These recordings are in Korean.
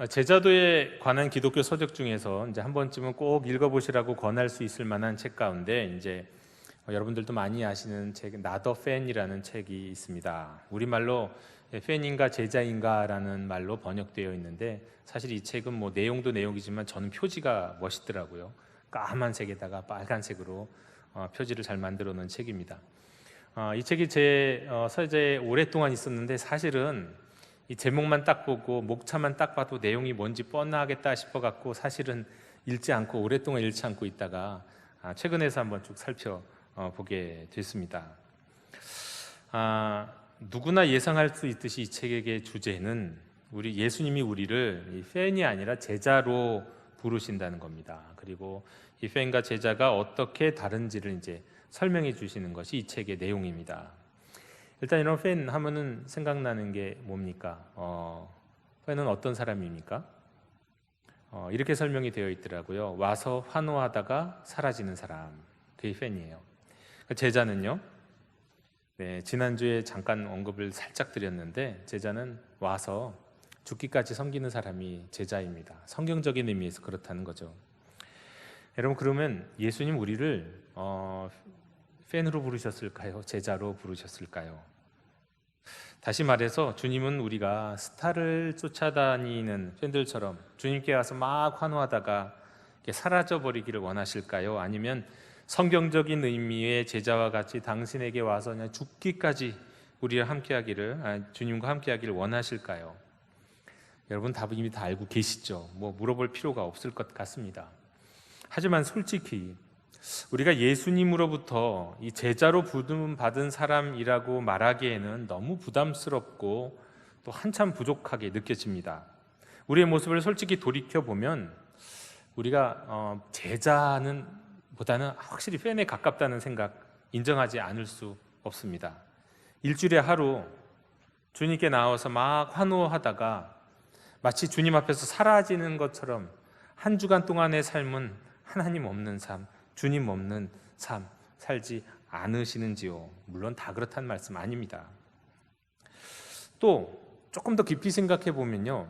제자도에 관한 기독교 서적 중에서 이제 한 번쯤은 꼭 읽어보시라고 권할 수 있을 만한 책 가운데 이제 여러분들도 많이 아시는 책 Not a Fan이라는 책이 있습니다. 우리말로 팬인가 제자인가라는 말로 번역되어 있는데 사실 이 책은 뭐 내용도 내용이지만 저는 표지가 멋있더라고요. 까만색에다가 빨간색으로 표지를 잘 만들어 놓은 책입니다. 이 책이 제 서재에 오랫동안 있었는데 사실은 이 제목만 딱 보고 목차만 딱 봐도 내용이 뭔지 뻔하겠다 싶어갖고 사실은 읽지 않고 오랫동안 읽지 않고 있다가 최근에서 한번 쭉 살펴보게 됐습니다. 누구나 예상할 수 있듯이 이 책의 주제는 우리 예수님이 우리를 팬이 아니라 제자로 부르신다는 겁니다. 그리고 이 팬과 제자가 어떻게 다른지를 이제 설명해 주시는 것이 이 책의 내용입니다. 일단 이런 팬 하면은 생각나는 게 뭡니까? 팬은 어떤 사람입니까? 이렇게 설명이 되어 있더라고요. 와서 환호하다가 사라지는 사람, 그게 팬이에요. 제자는요? 네, 지난주에 잠깐 언급을 살짝 드렸는데 제자는 와서 죽기까지 섬기는 사람이 제자입니다. 성경적인 의미에서 그렇다는 거죠. 여러분, 그러면 예수님 우리를 팬으로 부르셨을까요? 제자로 부르셨을까요? 다시 말해서 주님은 우리가 스타를 쫓아다니는 팬들처럼 주님께 와서 막 환호하다가 사라져버리기를 원하실까요? 아니면 성경적인 의미의 제자와 같이 당신에게 와서 그냥 죽기까지 우리와 함께하기를, 주님과 함께하기를 원하실까요? 여러분 답은 이미 다 알고 계시죠? 뭐 물어볼 필요가 없을 것 같습니다. 하지만 솔직히 우리가 예수님으로부터 이 제자로 부름받은 사람이라고 말하기에는 너무 부담스럽고 또 한참 부족하게 느껴집니다. 우리의 모습을 솔직히 돌이켜보면 우리가 제자는 보다는 확실히 팬에 가깝다는 생각 인정하지 않을 수 없습니다. 일주일에 하루 주님께 나와서 막 환호하다가 마치 주님 앞에서 사라지는 것처럼 한 주간 동안의 삶은 하나님 없는 삶, 주님 없는 삶 살지 않으시는지요? 물론 다 그렇다는 말씀 아닙니다. 또 조금 더 깊이 생각해 보면요,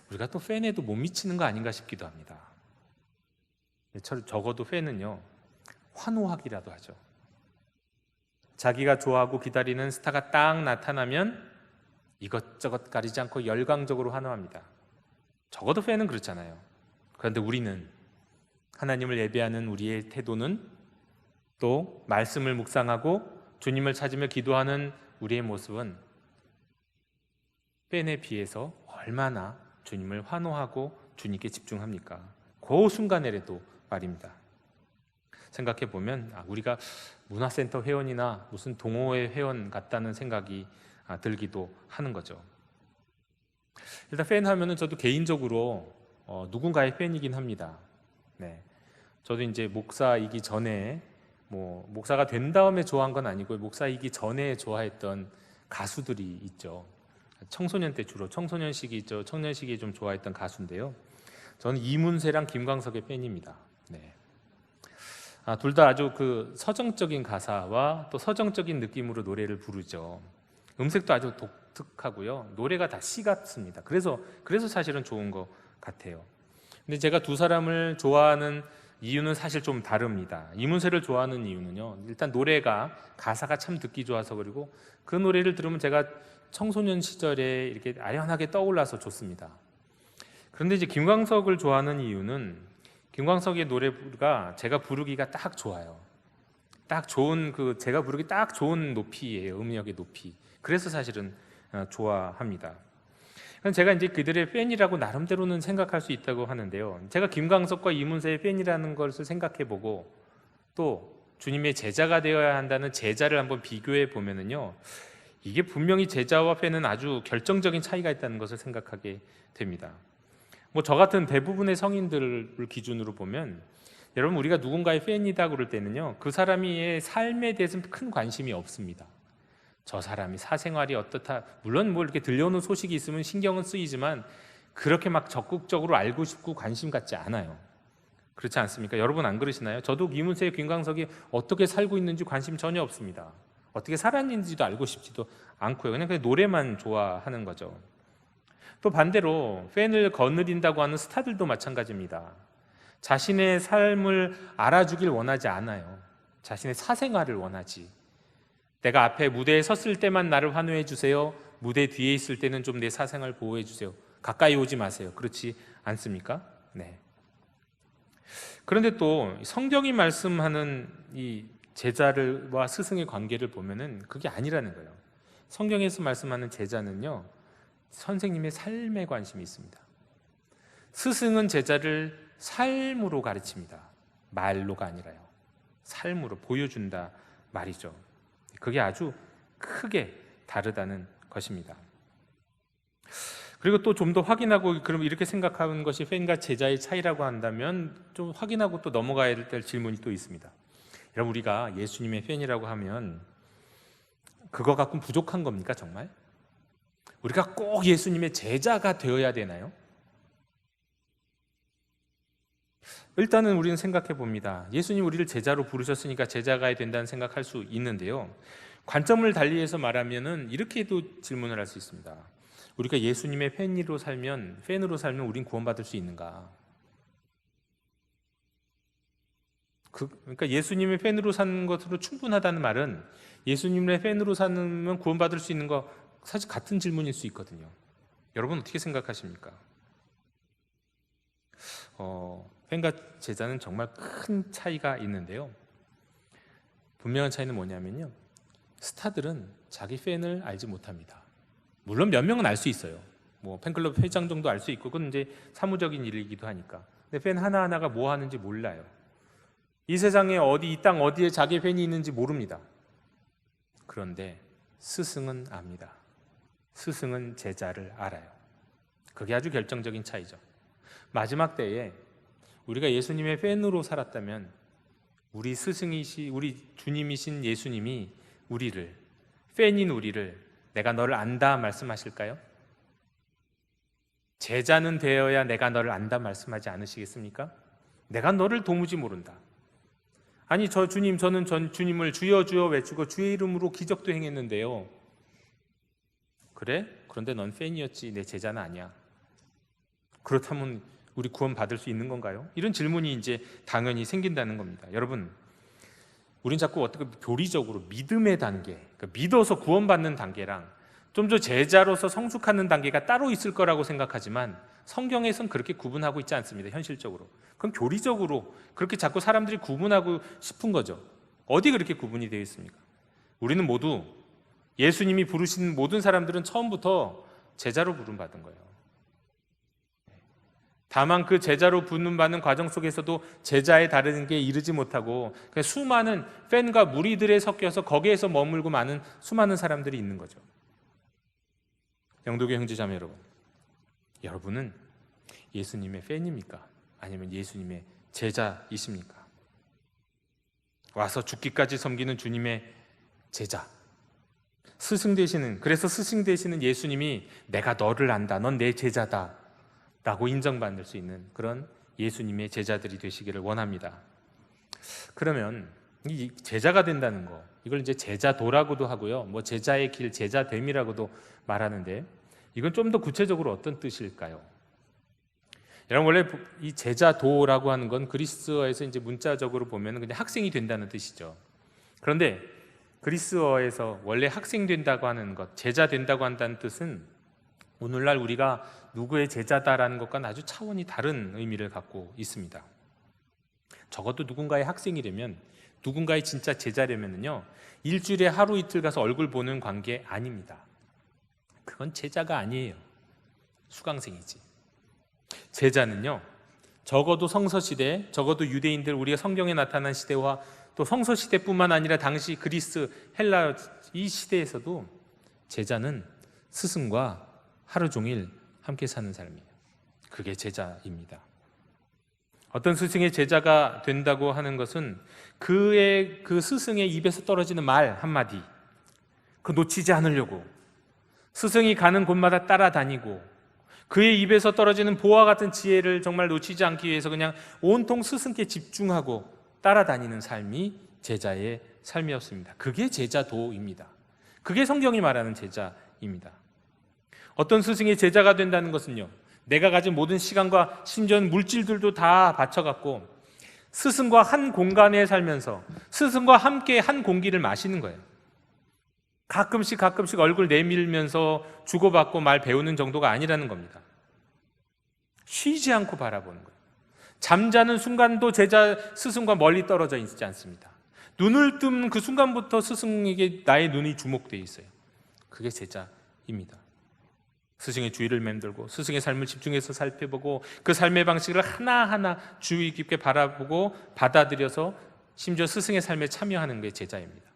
우리가 또 팬에도 못 미치는 거 아닌가 싶기도 합니다. 적어도 팬은요, 환호하기라도 하죠. 자기가 좋아하고 기다리는 스타가 딱 나타나면 이것저것 가리지 않고 열광적으로 환호합니다. 적어도 팬은 그렇잖아요. 그런데 우리는, 하나님을 예배하는 우리의 태도는, 또 말씀을 묵상하고 주님을 찾으며 기도하는 우리의 모습은 팬에 비해서 얼마나 주님을 환호하고 주님께 집중합니까? 그 순간에라도 말입니다. 생각해 보면 우리가 문화센터 회원이나 무슨 동호회 회원 같다는 생각이 들기도 하는 거죠. 일단 팬 하면은 저도 개인적으로 누군가의 팬이긴 합니다. 네, 저도 이제 목사이기 전에 목사가 된 다음에 좋아한 건 아니고 목사이기 전에 좋아했던 가수들이 있죠. 청소년 때 주로 청소년 시기 있죠. 청년 시기에 좀 좋아했던 가수인데요. 저는 이문세랑 김광석의 팬입니다. 네. 둘 다 아주 그 서정적인 가사와 또 서정적인 느낌으로 노래를 부르죠. 음색도 아주 독특하고요. 노래가 다 시 같습니다. 그래서 사실은 좋은 것 같아요. 근데 제가 두 사람을 좋아하는 이유는 사실 좀 다릅니다. 이문세를 좋아하는 이유는요, 일단 노래가 가사가 참 듣기 좋아서, 그리고 그 노래를 들으면 제가 청소년 시절에 이렇게 아련하게 떠올라서 좋습니다. 그런데 이제 김광석을 좋아하는 이유는 김광석의 노래가 제가 부르기가 딱 좋아요. 딱 좋은 제가 부르기 딱 좋은 높이예요. 음역의 높이. 그래서 사실은 좋아합니다. 제가 이제 그들의 팬이라고 나름대로는 생각할 수 있다고 하는데요. 제가 김광석과 이문세의 팬이라는 것을 생각해보고 또 주님의 제자가 되어야 한다는 제자를 한번 비교해 보면은요, 이게 분명히 제자와 팬은 아주 결정적인 차이가 있다는 것을 생각하게 됩니다. 저 같은 대부분의 성인들을 기준으로 보면, 여러분, 우리가 누군가의 팬이다 그럴 때는요, 그 사람의 삶에 대해서는 큰 관심이 없습니다. 저 사람이 사생활이 어떻다, 물론 이렇게 들려오는 소식이 있으면 신경은 쓰이지만 그렇게 막 적극적으로 알고 싶고 관심 갖지 않아요. 그렇지 않습니까? 여러분 안 그러시나요? 저도 이문세, 김광석이 어떻게 살고 있는지 관심 전혀 없습니다. 어떻게 살았는지도 알고 싶지도 않고요. 그냥 노래만 좋아하는 거죠. 또 반대로 팬을 거느린다고 하는 스타들도 마찬가지입니다. 자신의 삶을 알아주길 원하지 않아요. 자신의 사생활을 원하지. 내가 앞에 무대에 섰을 때만 나를 환호해 주세요. 무대 뒤에 있을 때는 좀 내 사생활 보호해 주세요. 가까이 오지 마세요. 그렇지 않습니까? 네. 그런데 또 성경이 말씀하는 이 제자와 스승의 관계를 보면은 그게 아니라는 거예요. 성경에서 말씀하는 제자는요, 선생님의 삶에 관심이 있습니다. 스승은 제자를 삶으로 가르칩니다. 말로가 아니라요. 삶으로 보여준다 말이죠. 그게 아주 크게 다르다는 것입니다. 그리고 또 좀 더 확인하고, 그럼 이렇게 생각하는 것이 팬과 제자의 차이라고 한다면 좀 확인하고 또 넘어가야 될 질문이 또 있습니다. 여러분, 우리가 예수님의 팬이라고 하면 그거 갖고는 부족한 겁니까, 정말? 우리가 꼭 예수님의 제자가 되어야 되나요? 일단은 우리는 생각해 봅니다. 예수님 우리를 제자로 부르셨으니까 제자가 된다는 생각할 수 있는데요, 관점을 달리해서 말하면은 이렇게도 질문을 할 수 있습니다. 우리가 예수님의 팬으로 살면 우린 구원받을 수 있는가? 그러니까 예수님의 팬으로 사는 것으로 충분하다는 말은 예수님의 팬으로 사는 구원받을 수 있는 거 사실 같은 질문일 수 있거든요. 여러분 어떻게 생각하십니까? 팬과 제자는 정말 큰 차이가 있는데요, 분명한 차이는 뭐냐면요, 스타들은 자기 팬을 알지 못합니다. 물론 몇 명은 알 수 있어요. 뭐 팬클럽 회장 정도 알 수 있고, 그건 이제 사무적인 일이기도 하니까. 근데 팬 하나하나가 뭐 하는지 몰라요. 이 세상에 이 땅 어디에 자기 팬이 있는지 모릅니다. 그런데 스승은 압니다. 스승은 제자를 알아요. 그게 아주 결정적인 차이죠. 마지막 때에 우리가 예수님의 팬으로 살았다면 우리 주님이신 예수님이 팬인 우리를 내가 너를 안다 말씀하실까요? 제자는 되어야 내가 너를 안다 말씀하지 않으시겠습니까? 내가 너를 도무지 모른다. 아니 저는 주님을 주여 주여 외치고 주의 이름으로 기적도 행했는데요. 그래? 그런데 넌 팬이었지 내 제자는 아니야. 그렇다면 우리 구원 받을 수 있는 건가요? 이런 질문이 이제 당연히 생긴다는 겁니다. 여러분, 우린 자꾸 어떻게 교리적으로 믿음의 단계, 그러니까 믿어서 구원받는 단계랑 좀 더 제자로서 성숙하는 단계가 따로 있을 거라고 생각하지만 성경에선 그렇게 구분하고 있지 않습니다. 현실적으로. 그럼 교리적으로 그렇게 자꾸 사람들이 구분하고 싶은 거죠. 어디 그렇게 구분이 되어 있습니까? 우리는 모두 예수님이 부르신 모든 사람들은 처음부터 제자로 부름받은 거예요. 다만 그 제자로 부름받는 과정 속에서도 제자에 다른 게 이르지 못하고 수많은 팬과 무리들에 섞여서 거기에서 머물고 많은 수많은 사람들이 있는 거죠. 영도교 형제자매 여러분, 여러분은 예수님의 팬입니까? 아니면 예수님의 제자이십니까? 와서 죽기까지 섬기는 주님의 제자, 그래서 스승 되시는 예수님이 내가 너를 안다, 넌 내 제자다 라고 인정받을 수 있는 그런 예수님의 제자들이 되시기를 원합니다. 그러면 이 제자가 된다는 거, 이걸 이제 제자도라고도 하고요, 뭐 제자의 길, 제자됨이라고도 말하는데, 이건 좀 더 구체적으로 어떤 뜻일까요? 여러분, 원래 이 제자도라고 하는 건 그리스어에서 이제 문자적으로 보면 그냥 학생이 된다는 뜻이죠. 그런데 그리스어에서 원래 학생 된다고 하는 것, 제자 된다고 한다는 뜻은 오늘날 우리가 누구의 제자다라는 것과는 아주 차원이 다른 의미를 갖고 있습니다. 적어도 누군가의 학생이라면, 누군가의 진짜 제자라면요, 일주일에 하루 이틀 가서 얼굴 보는 관계 아닙니다. 그건 제자가 아니에요. 수강생이지. 제자는요, 적어도 성서시대, 적어도 유대인들, 우리가 성경에 나타난 시대와 또 성서시대뿐만 아니라 당시 그리스, 헬라 이 시대에서도 제자는 스승과 하루 종일 함께 사는 사람이에요. 그게 제자입니다. 어떤 스승의 제자가 된다고 하는 것은 그 스승의 입에서 떨어지는 말 한마디, 그 놓치지 않으려고 스승이 가는 곳마다 따라다니고, 그의 입에서 떨어지는 보화 같은 지혜를 정말 놓치지 않기 위해서 그냥 온통 스승께 집중하고 따라다니는 삶이 제자의 삶이었습니다. 그게 제자도입니다. 그게 성경이 말하는 제자입니다. 어떤 스승의 제자가 된다는 것은요, 내가 가진 모든 시간과 심지어는 물질들도 다 바쳐갖고 스승과 한 공간에 살면서 스승과 함께 한 공기를 마시는 거예요. 가끔씩 얼굴 내밀면서 주고받고 말 배우는 정도가 아니라는 겁니다. 쉬지 않고 바라보는 거예요. 잠자는 순간도 제자 스승과 멀리 떨어져 있지 않습니다. 눈을 뜨는 그 순간부터 스승에게 나의 눈이 주목되어 있어요. 그게 제자입니다. 스승의 주의를 맴돌고 스승의 삶을 집중해서 살펴보고 그 삶의 방식을 하나하나 주의 깊게 바라보고 받아들여서 심지어 스승의 삶에 참여하는 게 제자입니다.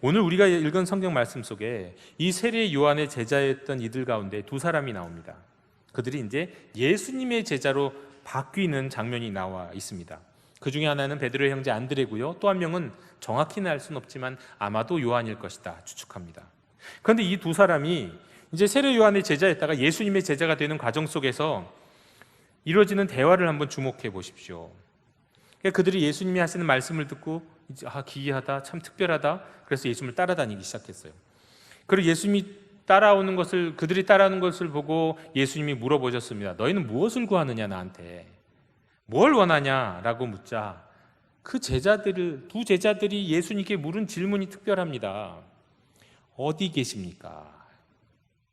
오늘 우리가 읽은 성경 말씀 속에 이 세례 요한의 제자였던 이들 가운데 두 사람이 나옵니다. 그들이 이제 예수님의 제자로 바뀌는 장면이 나와 있습니다. 그 중에 하나는 베드로의 형제 안드레고요. 또 한 명은 정확히는 알 수는 없지만 아마도 요한일 것이다 추측합니다. 그런데 이 두 사람이 이제 세례 요한의 제자였다가 예수님의 제자가 되는 과정 속에서 이루어지는 대화를 한번 주목해 보십시오. 그들이 예수님이 하시는 말씀을 듣고 기이하다, 참 특별하다. 그래서 예수님을 따라다니기 시작했어요. 그리고 예수님이 그들이 따라오는 것을 보고 예수님이 물어보셨습니다. 너희는 무엇을 구하느냐 나한테? 뭘 원하냐라고 묻자 그 두 제자들이 예수님께 물은 질문이 특별합니다. 어디 계십니까?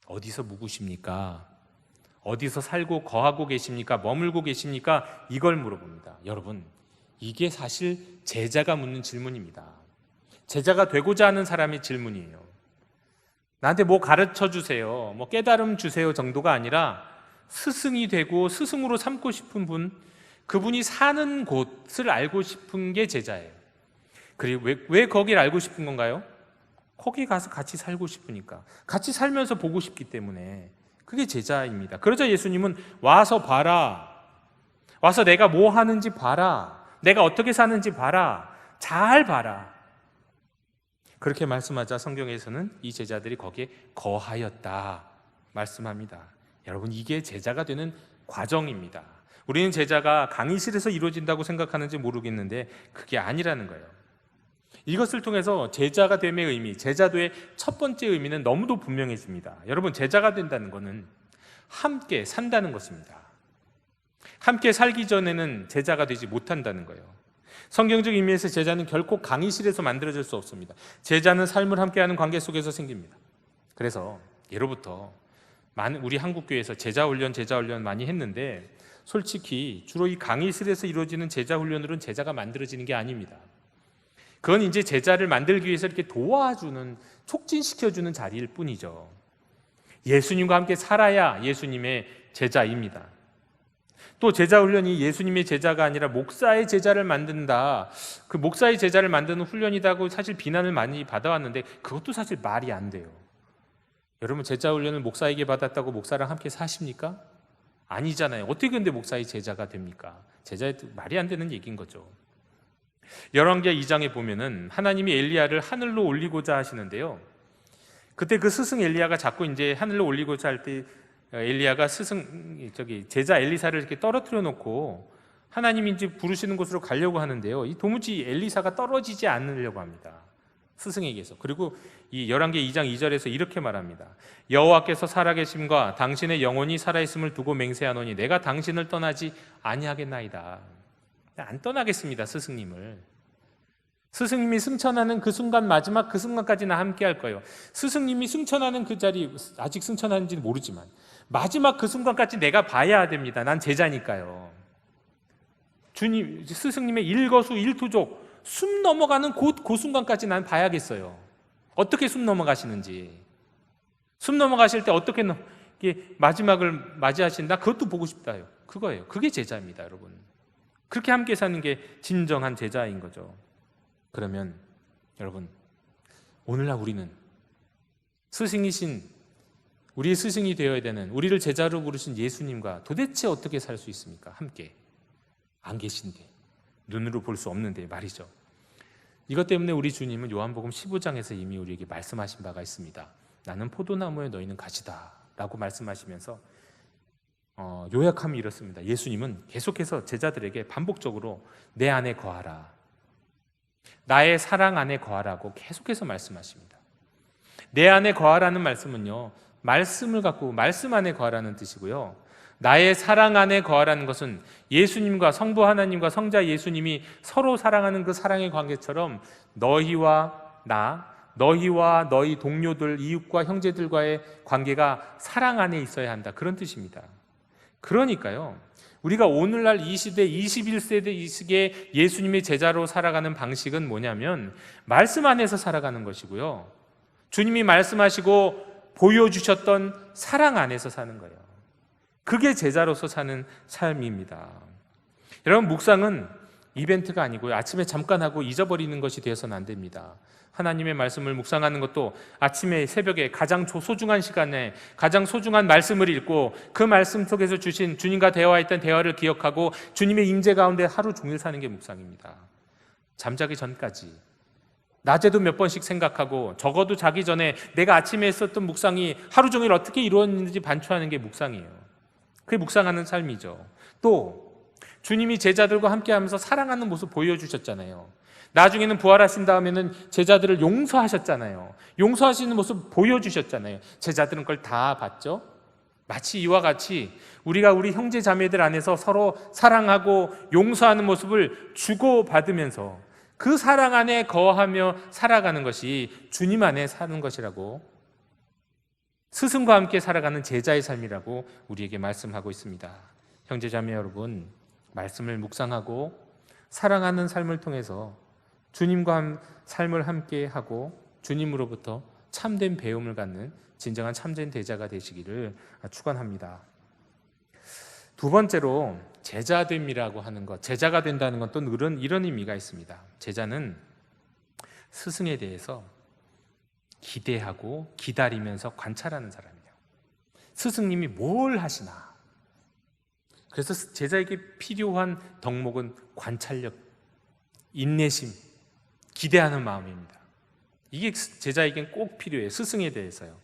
어디서 묵으십니까? 어디서 살고 거하고 계십니까? 머물고 계십니까? 이걸 물어봅니다. 여러분, 이게 사실 제자가 묻는 질문입니다. 제자가 되고자 하는 사람의 질문이에요. 나한테 뭐 가르쳐 주세요, 뭐 깨달음 주세요 정도가 아니라 스승이 되고 스승으로 삼고 싶은 분, 그분이 사는 곳을 알고 싶은 게 제자예요. 그리고 왜 거기를 알고 싶은 건가요? 거기 가서 같이 살고 싶으니까, 같이 살면서 보고 싶기 때문에. 그게 제자입니다. 그러자 예수님은 와서 봐라, 와서 내가 뭐 하는지 봐라, 내가 어떻게 사는지 봐라, 잘 봐라. 그렇게 말씀하자 성경에서는 이 제자들이 거기에 거하였다 말씀합니다. 여러분, 이게 제자가 되는 과정입니다. 우리는 제자가 강의실에서 이루어진다고 생각하는지 모르겠는데 그게 아니라는 거예요. 이것을 통해서 제자가 됨의 의미, 제자도의 첫 번째 의미는 너무도 분명해집니다. 여러분, 제자가 된다는 것은 함께 산다는 것입니다. 함께 살기 전에는 제자가 되지 못한다는 거예요. 성경적 의미에서 제자는 결코 강의실에서 만들어질 수 없습니다. 제자는 삶을 함께하는 관계 속에서 생깁니다. 그래서 예로부터 우리 한국교회에서 제자 훈련 많이 했는데 솔직히 주로 이 강의실에서 이루어지는 제자 훈련으로는 제자가 만들어지는 게 아닙니다. 그건 이제 제자를 만들기 위해서 이렇게 도와주는, 촉진시켜주는 자리일 뿐이죠. 예수님과 함께 살아야 예수님의 제자입니다. 또 제자 훈련이 예수님의 제자가 아니라 목사의 제자를 만든다, 그 목사의 제자를 만드는 훈련이라고 사실 비난을 많이 받아왔는데 그것도 사실 말이 안 돼요. 여러분, 제자 훈련을 목사에게 받았다고 목사랑 함께 사십니까? 아니잖아요. 어떻게 근데 목사의 제자가 됩니까? 제자의 말이 안 되는 얘기인 거죠. 열왕기하 2장에 보면은 하나님이 엘리야를 하늘로 올리고자 하시는데요. 그때 그 스승 엘리야가 자꾸 이제 하늘로 올리고자 할 때 엘리야가 제자 엘리사를 이렇게 떨어뜨려 놓고 하나님이 이제 부르시는 곳으로 가려고 하는데요. 이 도무지 엘리사가 떨어지지 않으려고 합니다. 스승에게서. 그리고 이 열왕기 2장 2절에서 이렇게 말합니다. 여호와께서 살아계심과 당신의 영혼이 살아있음을 두고 맹세하노니 내가 당신을 떠나지 아니하겠나이다. 안 떠나겠습니다. 스승님이 승천하는 그 순간, 마지막 그 순간까지 나 함께 할 거예요. 스승님이 승천하는 그 자리, 아직 승천하는지는 모르지만 마지막 그 순간까지 내가 봐야 됩니다. 난 제자니까요. 스승님의 일거수일투족, 숨 넘어가는 그 순간까지 난 봐야겠어요. 어떻게 숨 넘어가시는지, 숨 넘어가실 때 어떻게 마지막을 맞이하신다, 그것도 보고 싶다요. 그거예요. 그게 제자입니다, 여러분. 그렇게 함께 사는 게 진정한 제자인 거죠. 그러면 여러분, 오늘날 우리는 우리의 스승이 되어야 되는, 우리를 제자로 부르신 예수님과 도대체 어떻게 살 수 있습니까? 함께. 안 계신데, 눈으로 볼 수 없는데 말이죠. 이것 때문에 우리 주님은 요한복음 15장에서 이미 우리에게 말씀하신 바가 있습니다. 나는 포도나무에 너희는 가지다 라고 말씀하시면서 요약하면 이렇습니다. 예수님은 계속해서 제자들에게 반복적으로 내 안에 거하라, 나의 사랑 안에 거하라고 계속해서 말씀하십니다. 내 안에 거하라는 말씀은요, 말씀을 갖고 말씀 안에 거하라는 뜻이고요. 나의 사랑 안에 거하라는 것은 예수님과 성부 하나님과 성자 예수님이 서로 사랑하는 그 사랑의 관계처럼 너희와 나, 너희와 너희 동료들, 이웃과 형제들과의 관계가 사랑 안에 있어야 한다. 그런 뜻입니다. 그러니까요, 우리가 오늘날 이 시대 21세대 이 시기에 예수님의 제자로 살아가는 방식은 뭐냐면 말씀 안에서 살아가는 것이고요, 주님이 말씀하시고 보여주셨던 사랑 안에서 사는 거예요. 그게 제자로서 사는 삶입니다. 여러분, 묵상은 이벤트가 아니고요, 아침에 잠깐 하고 잊어버리는 것이 되어서는 안 됩니다. 하나님의 말씀을 묵상하는 것도 아침에 새벽에 가장 소중한 시간에 가장 소중한 말씀을 읽고 그 말씀 속에서 주신 주님과 대화했던 대화를 기억하고 주님의 임재 가운데 하루 종일 사는 게 묵상입니다. 잠자기 전까지 낮에도 몇 번씩 생각하고 적어도 자기 전에 내가 아침에 했었던 묵상이 하루 종일 어떻게 이루어졌는지 반추하는 게 묵상이에요. 그게 묵상하는 삶이죠. 또 주님이 제자들과 함께하면서 사랑하는 모습 보여주셨잖아요. 나중에는 부활하신 다음에는 제자들을 용서하셨잖아요. 용서하시는 모습 보여주셨잖아요. 제자들은 그걸 다 봤죠. 마치 이와 같이 우리가 우리 형제 자매들 안에서 서로 사랑하고 용서하는 모습을 주고받으면서 그 사랑 안에 거하며 살아가는 것이 주님 안에 사는 것이라고, 스승과 함께 살아가는 제자의 삶이라고 우리에게 말씀하고 있습니다. 형제 자매 여러분, 말씀을 묵상하고 사랑하는 삶을 통해서 주님과 삶을 함께 하고 주님으로부터 참된 배움을 갖는 진정한 참된 제자가 되시기를 축원합니다. 두 번째로 제자됨이라고 하는 것, 제자가 된다는 건 또 이런 의미가 있습니다. 제자는 스승에 대해서 기대하고 기다리면서 관찰하는 사람이에요. 스승님이 뭘 하시나. 그래서 제자에게 필요한 덕목은 관찰력, 인내심, 기대하는 마음입니다. 이게 제자에겐 꼭 필요해요. 스승에 대해서요.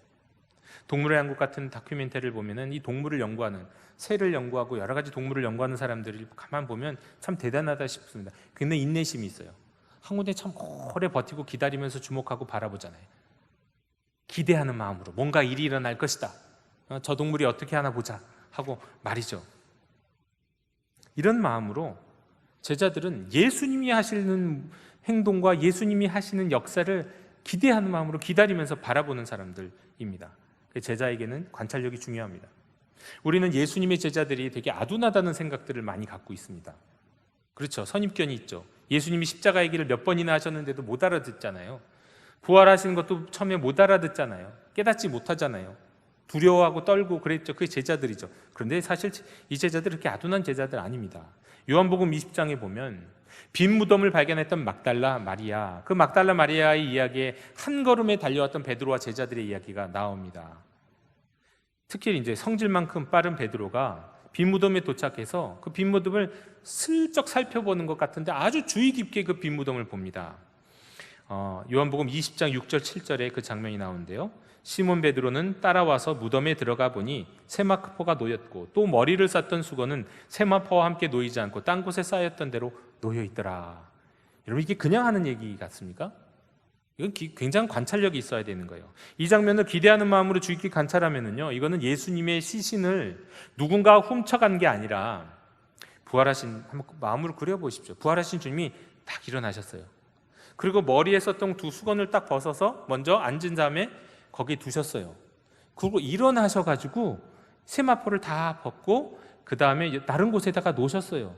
동물의 왕국 같은 다큐멘터리를 보면은 이 동물을 연구하는, 새를 연구하고 여러 가지 동물을 연구하는 사람들을 가만 보면 참 대단하다 싶습니다. 근데 인내심이 있어요. 한 군데 참 오래 버티고 기다리면서 주목하고 바라보잖아요. 기대하는 마음으로 뭔가 일이 일어날 것이다. 저 동물이 어떻게 하나 보자 하고 말이죠. 이런 마음으로 제자들은 예수님이 하시는 행동과 예수님이 하시는 역사를 기대하는 마음으로 기다리면서 바라보는 사람들입니다. 제자에게는 관찰력이 중요합니다. 우리는 예수님의 제자들이 되게 아둔하다는 생각들을 많이 갖고 있습니다. 그렇죠. 선입견이 있죠. 예수님이 십자가의 길을 몇 번이나 하셨는데도 못 알아듣잖아요. 부활하시는 것도 처음에 못 알아듣잖아요. 깨닫지 못하잖아요. 두려워하고 떨고 그랬죠. 그게 제자들이죠. 그런데 사실 이 제자들은 그렇게 아둔한 제자들 아닙니다. 요한복음 20장에 보면 빈 무덤을 발견했던 막달라 마리아, 그 막달라 마리아의 이야기에 한 걸음에 달려왔던 베드로와 제자들의 이야기가 나옵니다. 특히 이제 성질만큼 빠른 베드로가 빈 무덤에 도착해서 그 빈 무덤을 슬쩍 살펴보는 것 같은데 아주 주의 깊게 그 빈 무덤을 봅니다. 요한복음 20장 6절 7절에 그 장면이 나오는데요. 시몬 베드로는 따라와서 무덤에 들어가 보니 세마포가 놓였고 또 머리를 쌌던 수건은 세마포와 함께 놓이지 않고 딴 곳에 쌓였던 대로 놓여 있더라. 여러분, 이게 그냥 하는 얘기 같습니까? 이건 굉장히 관찰력이 있어야 되는 거예요. 이 장면을 기대하는 마음으로 주의 깊게 관찰하면은요, 이거는 예수님의 시신을 누군가 훔쳐간 게 아니라 부활하신, 한번 마음으로 그려보십시오. 부활하신 주님이 딱 일어나셨어요. 그리고 머리에 썼던 두 수건을 딱 벗어서 먼저 앉은 다음에 거기에 두셨어요. 그리고 일어나셔가지고 세마포를 다 벗고 그 다음에 다른 곳에다가 놓으셨어요.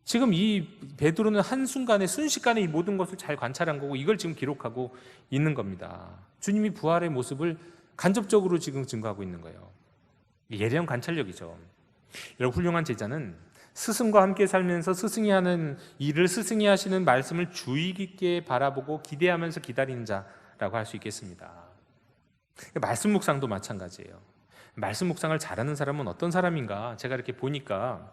지금 이 베드로는 한순간에 순식간에 이 모든 것을 잘 관찰한 거고 이걸 지금 기록하고 있는 겁니다. 주님이 부활의 모습을 간접적으로 지금 증거하고 있는 거예요. 예리한 관찰력이죠. 여러분, 훌륭한 제자는 스승과 함께 살면서 스승이 하는 일을, 스승이 하시는 말씀을 주의 깊게 바라보고 기대하면서 기다리는 자라고 할 수 있겠습니다. 말씀 묵상도 마찬가지예요. 말씀 묵상을 잘하는 사람은 어떤 사람인가? 제가 이렇게 보니까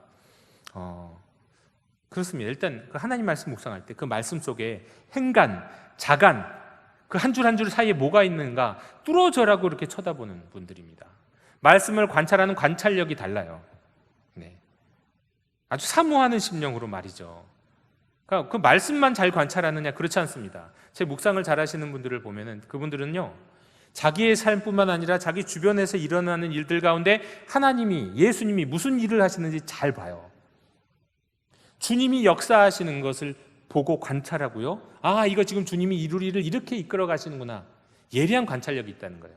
그렇습니다. 일단 그 하나님 말씀 묵상할 때 그 말씀 속에 행간, 자간, 그 한 줄 한 줄 사이에 뭐가 있는가 뚫어져라고 이렇게 쳐다보는 분들입니다. 말씀을 관찰하는 관찰력이 달라요. 네. 아주 사모하는 심령으로 말이죠. 그러니까 그 말씀만 잘 관찰하느냐, 그렇지 않습니다. 제 묵상을 잘 하시는 분들을 보면은 그분들은요, 자기의 삶뿐만 아니라 자기 주변에서 일어나는 일들 가운데 하나님이, 예수님이 무슨 일을 하시는지 잘 봐요. 주님이 역사하시는 것을 보고 관찰하고요. 아, 이거 지금 주님이 이룰 일을 이렇게 이끌어 가시는구나. 예리한 관찰력이 있다는 거예요.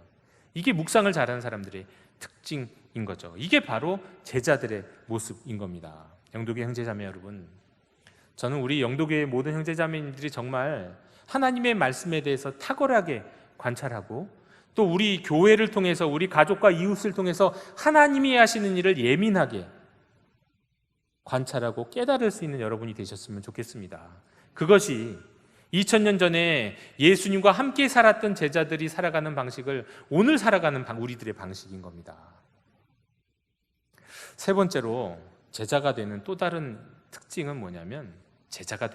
이게 묵상을 잘하는 사람들의 특징인 거죠. 이게 바로 제자들의 모습인 겁니다. 영도교회 형제자매 여러분, 저는 우리 영도교회 모든 형제자매님들이 정말 하나님의 말씀에 대해서 탁월하게 관찰하고 또 우리 교회를 통해서 우리 가족과 이웃을 통해서 하나님이 하시는 일을 예민하게 관찰하고 깨달을 수 있는 여러분이 되셨으면 좋겠습니다. 그것이 2000년 전에 예수님과 함께 살았던 제자들이 살아가는 방식을 오늘 살아가는 우리들의 방식인 겁니다. 세 번째로 제자가 되는 또 다른 특징은 뭐냐면, 제자가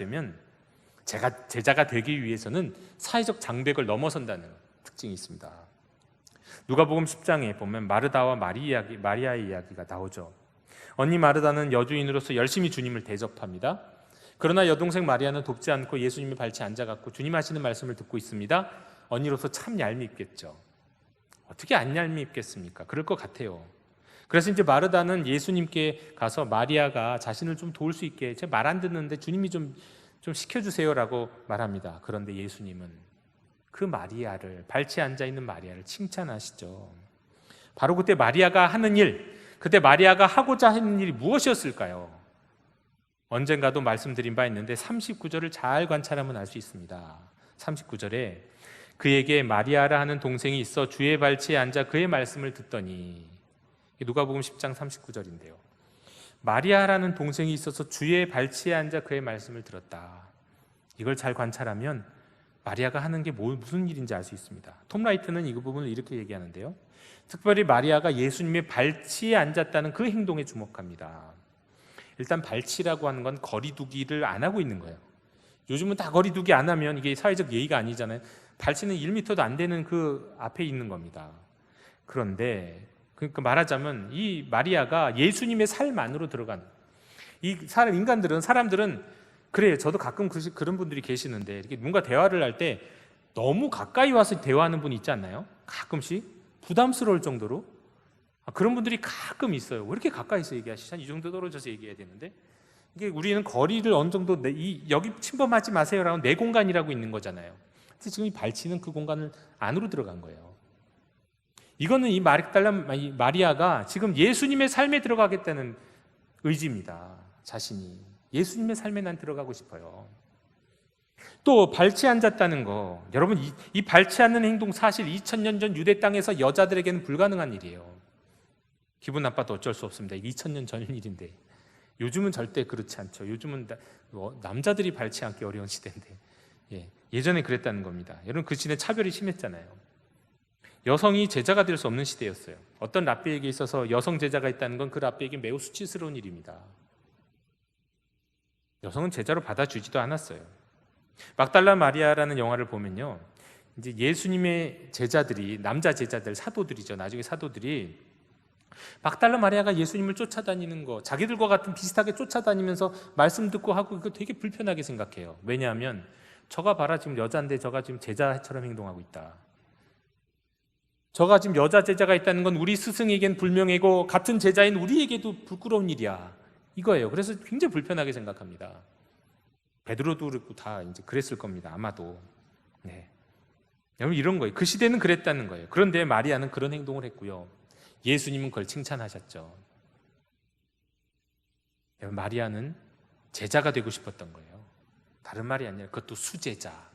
되기 위해서는 사회적 장벽을 넘어선다는 특징이 있습니다. 누가복음 10장에 보면 마르다와 마리아의 이야기가 나오죠. 언니 마르다는 여주인으로서 열심히 주님을 대접합니다. 그러나 여동생 마리아는 돕지 않고 예수님의 발치에 앉아갖고 주님 하시는 말씀을 듣고 있습니다. 언니로서 참 얄밉겠죠. 어떻게 안 얄밉겠습니까? 그럴 것 같아요. 그래서 이제 마르다는 예수님께 가서 마리아가 자신을 좀 도울 수 있게, 제가 말 안 듣는데 주님이 좀 시켜주세요라고 말합니다. 그런데 예수님은 그 마리아를, 발치에 앉아있는 마리아를 칭찬하시죠. 바로 그때 마리아가 하는 일, 그때 마리아가 하고자 하는 일이 무엇이었을까요? 언젠가도 말씀드린 바 있는데 39절을 잘 관찰하면 알 수 있습니다. 39절에 그에게 마리아라 하는 동생이 있어 주의 발치에 앉아 그의 말씀을 듣더니, 누가복음 10장 39절인데요. 마리아라는 동생이 있어서 주의 발치에 앉아 그의 말씀을 들었다. 이걸 잘 관찰하면 마리아가 하는 게 무슨 일인지 알 수 있습니다. 톰 라이트는 이 부분을 이렇게 얘기하는데요. 특별히 마리아가 예수님의 발치에 앉았다는 그 행동에 주목합니다. 일단 발치라고 하는 건 거리두기를 안 하고 있는 거예요. 요즘은 다 거리두기 안 하면 이게 사회적 예의가 아니잖아요. 발치는 1m도 안 되는 그 앞에 있는 겁니다. 그런데 그러니까 말하자면 이 마리아가 예수님의 삶 안으로 들어간, 사람들은 그래요. 저도 가끔 그런 분들이 계시는데, 이렇게 뭔가 대화를 할 때 너무 가까이 와서 대화하는 분이 있지 않나요? 가끔씩 부담스러울 정도로. 그런 분들이 가끔 있어요. 왜 이렇게 가까이서 얘기하시지? 이 정도 떨어져서 얘기해야 되는데, 이게 우리는 거리를 어느 정도 여기 침범하지 마세요라고 내 공간이라고 있는 거잖아요. 근데 지금 이 발치는 그 공간을 안으로 들어간 거예요. 이거는 이 마리아가 지금 예수님의 삶에 들어가겠다는 의지입니다. 자신이 예수님의 삶에 난 들어가고 싶어요. 또 발치에 앉았다는 거, 여러분 이 발치 앉는 행동 사실 2000년 전 유대 땅에서 여자들에게는 불가능한 일이에요. 기분 나빠도 어쩔 수 없습니다. 이게 2000년 전 일인데 요즘은 절대 그렇지 않죠. 요즘은 남자들이 발치 앉기 어려운 시대인데 예전에 그랬다는 겁니다. 여러분 그 시대 차별이 심했잖아요. 여성이 제자가 될 수 없는 시대였어요. 어떤 랍비에게 있어서 여성 제자가 있다는 건 그 랍비에게 매우 수치스러운 일입니다. 여성은 제자로 받아주지도 않았어요. 막달라 마리아라는 영화를 보면요, 이제 예수님의 제자들이, 남자 제자들, 사도들이죠. 나중에 사도들이 막달라 마리아가 예수님을 쫓아다니는 거, 자기들과 같은 비슷하게 쫓아다니면서 말씀 듣고 하고, 이거 되게 불편하게 생각해요. 왜냐하면 저가 봐라, 지금 여자인데 저가 지금 제자처럼 행동하고 있다. 저가 지금 여자 제자가 있다는 건 우리 스승에겐 불명예고 같은 제자인 우리에게도 부끄러운 일이야, 이거예요. 그래서 굉장히 불편하게 생각합니다. 베드로도 그렇고 다 이제 그랬을 겁니다. 아마도. 여러분 이런 거예요. 그 시대는 그랬다는 거예요. 그런데 마리아는 그런 행동을 했고요. 예수님은 그걸 칭찬하셨죠. 여러분 마리아는 제자가 되고 싶었던 거예요. 다른 말이 아니라 그것도 수제자.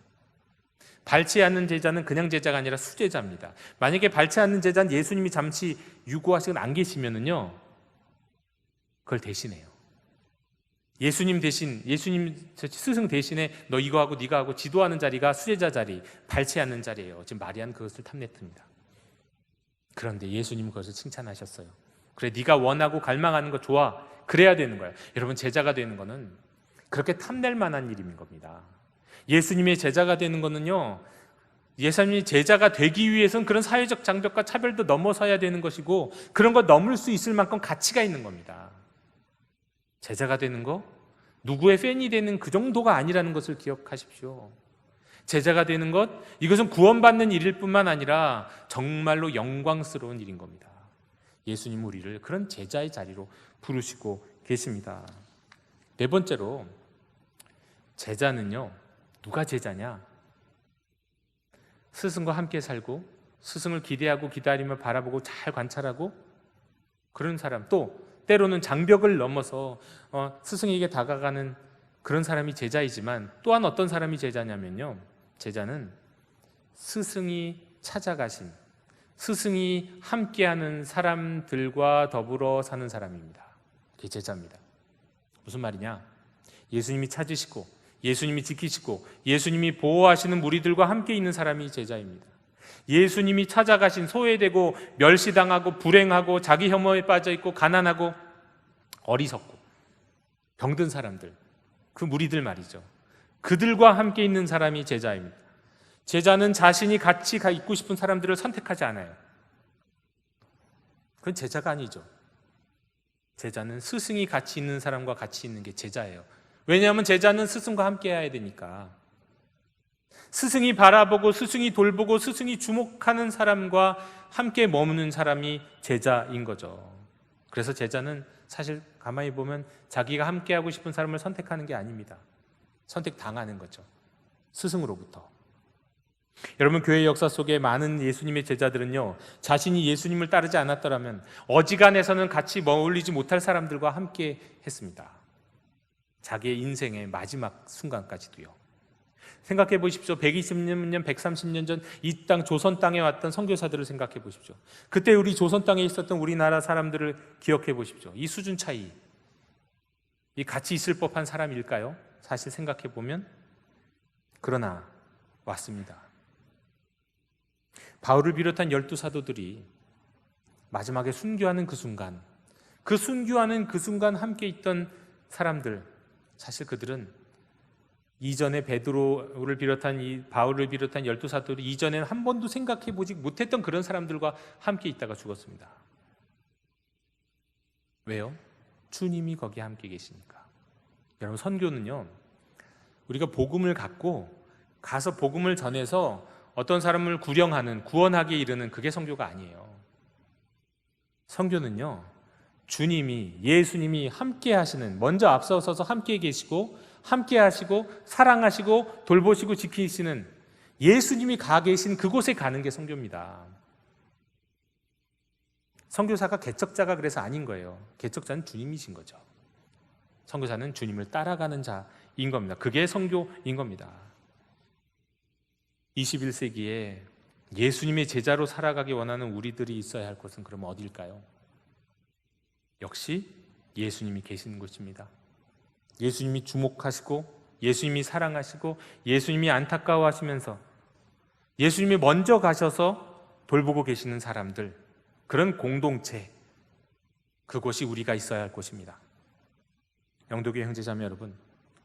밟지 않는 제자는 그냥 제자가 아니라 수제자입니다. 만약에 밟지 않는 제자는 예수님이 잠시 유고하시거나 안 계시면은요, 그걸 대신해요. 예수님 대신, 예수님 스승 대신에 너 이거 하고 네가 하고 지도하는 자리가 수제자 자리, 밟지 않는 자리예요. 지금 마리아는 그것을 탐냈습니다. 그런데 예수님은 그것을 칭찬하셨어요. 그래, 네가 원하고 갈망하는 거 좋아. 그래야 되는 거예요. 여러분 제자가 되는 거는 그렇게 탐낼 만한 일인 겁니다. 예수님의 제자가 되는 거는요, 예수님이 제자가 되기 위해서는 그런 사회적 장벽과 차별도 넘어서야 되는 것이고, 그런 거 넘을 수 있을 만큼 가치가 있는 겁니다. 제자가 되는 거 누구의 팬이 되는 그 정도가 아니라는 것을 기억하십시오. 제자가 되는 것, 이것은 구원받는 일일 뿐만 아니라 정말로 영광스러운 일인 겁니다. 예수님 우리를 그런 제자의 자리로 부르시고 계십니다. 네 번째로, 제자는요, 누가 제자냐? 스승과 함께 살고 스승을 기대하고 기다리며 바라보고 잘 관찰하고 그런 사람, 또 때로는 장벽을 넘어서 스승에게 다가가는 그런 사람이 제자이지만, 또한 어떤 사람이 제자냐면요, 제자는 스승이 찾아가신, 스승이 함께하는 사람들과 더불어 사는 사람입니다. 그게 제자입니다. 무슨 말이냐? 예수님이 찾으시고 예수님이 지키시고 예수님이 보호하시는 무리들과 함께 있는 사람이 제자입니다. 예수님이 찾아가신, 소외되고 멸시당하고 불행하고 자기 혐오에 빠져있고 가난하고 어리석고 병든 사람들, 그 무리들 말이죠. 그들과 함께 있는 사람이 제자입니다. 제자는 자신이 같이 있고 싶은 사람들을 선택하지 않아요. 그건 제자가 아니죠. 제자는 스승이 같이 있는 사람과 같이 있는 게 제자예요. 왜냐하면 제자는 스승과 함께 해야 되니까. 스승이 바라보고 스승이 돌보고 스승이 주목하는 사람과 함께 머무는 사람이 제자인 거죠. 그래서 제자는 사실 가만히 보면 자기가 함께하고 싶은 사람을 선택하는 게 아닙니다. 선택당하는 거죠. 스승으로부터. 여러분, 교회 역사 속에 많은 예수님의 제자들은요, 자신이 예수님을 따르지 않았더라면 어지간해서는 같이 머물리지 못할 사람들과 함께 했습니다. 자기의 인생의 마지막 순간까지도요. 생각해 보십시오. 120년, 130년 전 이 땅 조선 땅에 왔던 선교사들을 생각해 보십시오. 그때 우리 조선 땅에 있었던 우리나라 사람들을 기억해 보십시오. 이 수준 차이, 이 같이 있을 법한 사람일까요? 사실 생각해 보면. 그러나 왔습니다. 바울을 비롯한 12사도들이 마지막에 순교하는 그 순간, 그 순교하는 그 순간 함께 있던 사람들, 사실 그들은 이전에 베드로를 비롯한 이 바울을 비롯한 12사도들이 이전에는 한 번도 생각해 보지 못했던 그런 사람들과 함께 있다가 죽었습니다. 왜요? 주님이 거기에 함께 계시니까. 여러분, 선교는요, 우리가 복음을 갖고 가서 복음을 전해서 어떤 사람을 구령하는, 구원하게 이르는, 그게 선교가 아니에요. 선교는요, 주님이, 예수님이 함께 하시는, 먼저 앞서서서 함께 계시고 함께 하시고 사랑하시고 돌보시고 지키시는 예수님이 가 계신 그곳에 가는 게 선교입니다. 선교사가 개척자가 그래서 아닌 거예요. 개척자는 주님이신 거죠. 선교사는 주님을 따라가는 자인 겁니다. 그게 선교인 겁니다. 21세기에 예수님의 제자로 살아가기 원하는 우리들이 있어야 할 곳은 그럼 어디일까요? 역시 예수님이 계시는 곳입니다. 예수님이 주목하시고 예수님이 사랑하시고 예수님이 안타까워하시면서 예수님이 먼저 가셔서 돌보고 계시는 사람들, 그런 공동체, 그곳이 우리가 있어야 할 곳입니다. 영도교회 형제자매 여러분,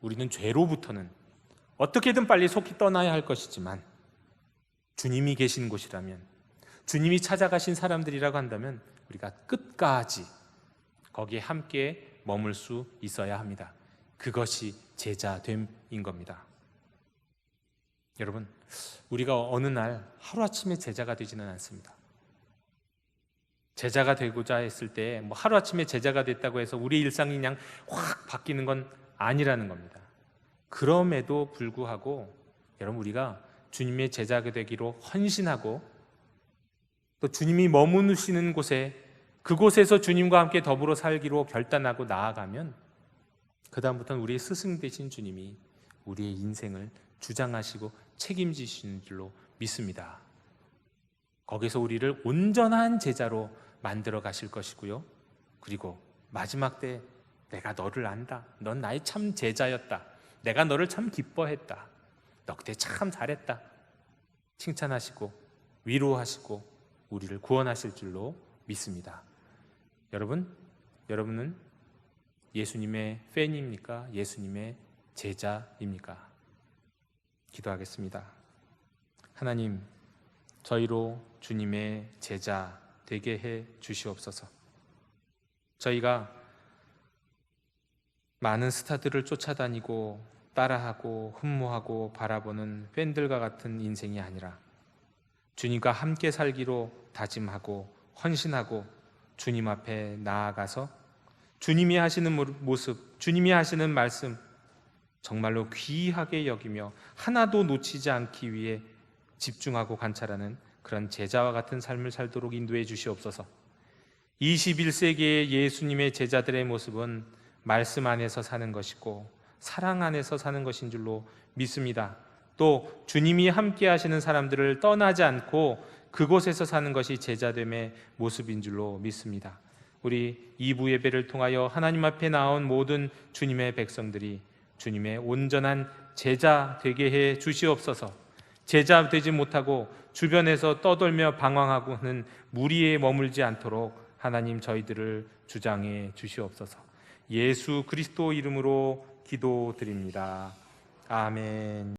우리는 죄로부터는 어떻게든 빨리 속히 떠나야 할 것이지만 주님이 계신 곳이라면, 주님이 찾아가신 사람들이라고 한다면 우리가 끝까지 거기에 함께 머물 수 있어야 합니다. 그것이 제자됨인 겁니다. 여러분, 우리가 어느 날 하루아침에 제자가 되지는 않습니다. 제자가 되고자 했을 때 하루아침에 제자가 됐다고 해서 우리의 일상이 그냥 확 바뀌는 건 아니라는 겁니다. 그럼에도 불구하고 여러분, 우리가 주님의 제자가 되기로 헌신하고 또 주님이 머무시는 곳에, 그곳에서 주님과 함께 더불어 살기로 결단하고 나아가면 그 다음부터는 우리의 스승 되신 주님이 우리의 인생을 주장하시고 책임지시는 줄로 믿습니다. 거기서 우리를 온전한 제자로 만들어 가실 것이고요. 그리고 마지막 때 내가 너를 안다. 넌 나의 참 제자였다. 내가 너를 참 기뻐했다. 너 그때 참 잘했다. 칭찬하시고 위로하시고 우리를 구원하실 줄로 믿습니다. 여러분은 예수님의 팬입니까? 예수님의 제자입니까? 기도하겠습니다. 하나님, 저희로 주님의 제자 되게 해 주시옵소서. 저희가 많은 스타들을 쫓아다니고 따라하고 흠모하고 바라보는 팬들과 같은 인생이 아니라 주님과 함께 살기로 다짐하고 헌신하고 주님 앞에 나아가서 주님이 하시는 모습, 주님이 하시는 말씀 정말로 귀하게 여기며 하나도 놓치지 않기 위해 집중하고 관찰하는 그런 제자와 같은 삶을 살도록 인도해 주시옵소서. 21세기의 예수님의 제자들의 모습은 말씀 안에서 사는 것이고 사랑 안에서 사는 것인 줄로 믿습니다. 또 주님이 함께 하시는 사람들을 떠나지 않고 그곳에서 사는 것이 제자됨의 모습인 줄로 믿습니다. 우리 2부 예배를 통하여 하나님 앞에 나온 모든 주님의 백성들이 주님의 온전한 제자 되게 해 주시옵소서. 제자 되지 못하고 주변에서 떠돌며 방황하고 하는 무리에 머물지 않도록 하나님 저희들을 주장해 주시옵소서. 예수 그리스도 이름으로 기도드립니다. 아멘.